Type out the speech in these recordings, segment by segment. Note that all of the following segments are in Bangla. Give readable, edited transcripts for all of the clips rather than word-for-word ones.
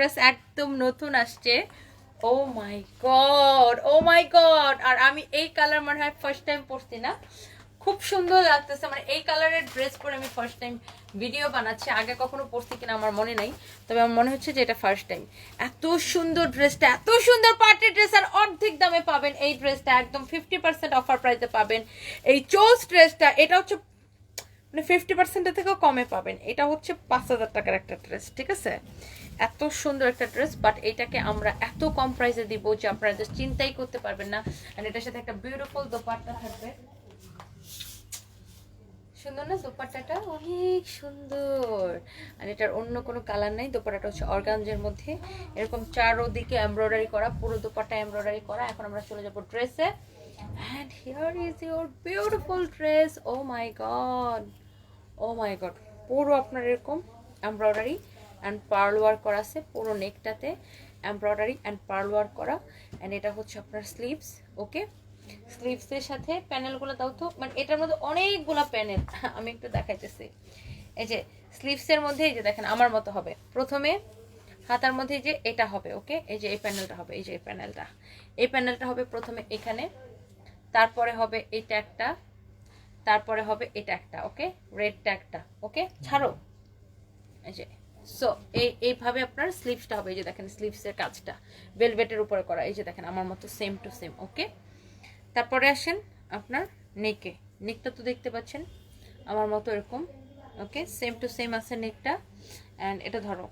ড্রেস একদম নতুন আসছে। ও my god, oh my god. আর আমি এই কালার মনে হয় ফার্স্ট টাইম পরছি না, খুব সুন্দর লাগতেছে। মানে এই কালারের ড্রেস পরে আমি ফার্স্ট টাইম ভিডিও বানাচ্ছি, আগে কখনো পরছি কিনা আমার মনে নাই, তবে আমার মনে হচ্ছে যে এটা ফার্স্ট টাইম। এত সুন্দর ড্রেসটা, এত সুন্দর পার্টি ড্রেস, আর অর্ধেক দামে পাবেন এই ড্রেসটা, একদম 50% অফার প্রাইসে পাবেন এই চোজ ড্রেসটা। এটা হচ্ছে মানে 50%-এর থেকেও কমে পাবেন। এটা হচ্ছে 5,000 টাকার একটা ড্রেস, ঠিক আছে? এত সুন্দর একটা ড্রেস, বাট এইটাকে আমরা এত কম প্রাইসে দিব যে আপনারা জাস্ট চিন্তাই করতে পারবেন না। আর এটার সাথে একটা বিউটিফুল দোপাট্টা থাকবে। সুন্দর না দোপাট্টাটা? অনেক সুন্দর। আর এটার অন্য কোনো কালার নাই। দোপাট্টাটা হচ্ছে অর্গানজের মধ্যে, এরকম চারোদিকে এমব্রয়ডারি করা, পুরো দোপাট্টা এমব্রয়ডারি করা। এখন আমরা চলে যাব ড্রেসে। And here is your beautiful dress. Oh my god, oh my god. পুরো আপনার এরকম এমব্রয়ডারি অ্যান্ড পার্ল ওয়ার্ক করা আছে, পুরো নেকটাতে এমব্রয়ডারি অ্যান্ড পার্ল ওয়ার্ক করা। অ্যান্ড এটা হচ্ছে আপনার স্লিভস। ওকে, স্লিভসের সাথে প্যানেলগুলো দাও তো, মানে এটার মধ্যে অনেকগুলো প্যানেল, আমি একটু দেখাইতেছি। এই যে স্লিভসের মধ্যে এই যে দেখেন আমার মতো হবে। প্রথমে হাতার মধ্যে যে এটা হবে, ওকে, এই যে এই প্যানেলটা হবে, এই যে এই প্যানেলটা হবে প্রথমে এখানে, তারপরে হবে এইটা একটা, তারপরে হবে এটা একটা, ওকে, রেডটা একটা, ওকে, ছাড়ো। এই যে সো এইভাবে আপনার স্লিভসটা হবে। এই যে দেখেন স্লিভসের কাজটা ভেলভেটের উপরে করা, এই যে দেখেন আমার মতো সেম টু সেম। ওকে, তারপরে আসেন আপনার নেকে। নেকটা তো দেখতে পাচ্ছেন আমার মতো এরকম, ওকে, সেম টু সেম আছে নেকটা। অ্যান্ড এটা ধরো,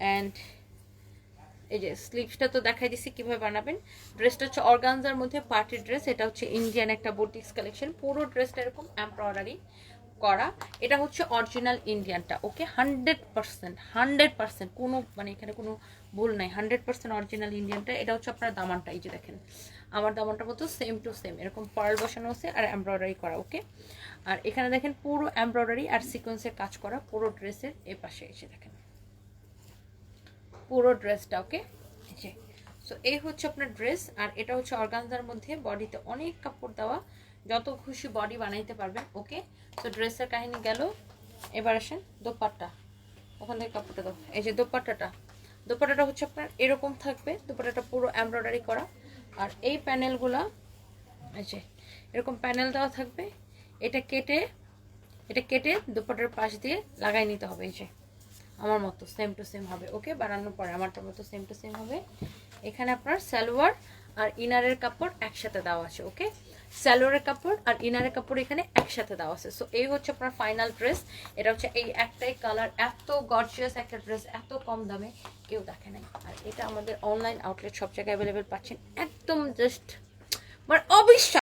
অ্যান্ড এই যে স্লিভসটা তো দেখাই দিছি কিভাবে বানাবেন। ড্রেসটা হচ্ছে অর্গানজার মধ্যে পার্টি ড্রেস। এটা হচ্ছে ইন্ডিয়ান একটা বুটিক্স কালেকশন। পুরো ড্রেসটা এরকম এমব্রয়ডারি করা। এটা হচ্ছে অরিজিনাল ইন্ডিয়ানটা, ওকে, 100% কোনো মানে এখানে কোনো ভুল নাই, 100% অরিজিনাল ইন্ডিয়ানটা। এটা হচ্ছে আপনার দামানটা, এই যে দেখেন আমার দামানটার মতো সেম টু সেম এরকম পার্ল বসানো আছে আর এমব্রয়ডারি করা, ওকে। আর এখানে দেখেন পুরো এমব্রয়ডারি আর সিকোয়েন্সের কাজ করা পুরো ড্রেসের এ পাশে এসে দেখেন পুরো ড্রেসটা, ওকে। সো এই হচ্ছে আপনার ড্রেস। আর এটা হচ্ছে অর্গানজার মধ্যে, বডিতে অনেক কাপড় দেওয়া, যত খুশি বডি বানাইতে পারবেন, ওকে। সো ড্রেসের কাহিনী গেল। এবার আসেন দোপাট্টা, ওখান থেকে কাপড়টা দাও। এই যে দোপাট্টাটা হচ্ছে আপনার এরকম থাকবে। দোপাট্টাটা পুরো এমব্রয়ডারি করা, আর এই প্যানেলগুলা এই যে এরকম প্যানেল দেওয়া থাকবে। এটা কেটে দোপাট্টার পাশ দিয়ে লাগাই নিতে হবে। এই যে আমার মতো সেম টু সেম হবে, ওকে, বানানোর পরে আমারটার মতো সেম টু সেম হবে। এখানে আপনার সালোয়ার আর ইনারের কাপড় একসাথে দেওয়া আছে, ওকে, সালোয়ারের কাপড় আর ইনারের কাপড় এখানে একসাথে দেওয়া আছে। সো এই হচ্ছে আপনার ফাইনাল ড্রেস। এটা হচ্ছে এই একটাই কালার, এত গর্জিয়াস একটা ড্রেস, এত কম দামে কেউ দেখে নাই। আর এটা আমাদের অনলাইন আউটলেট সব জায়গায় অ্যাভেলেবেল পাচ্ছেন, একদম জাস্ট মানে অবিশ্বাস।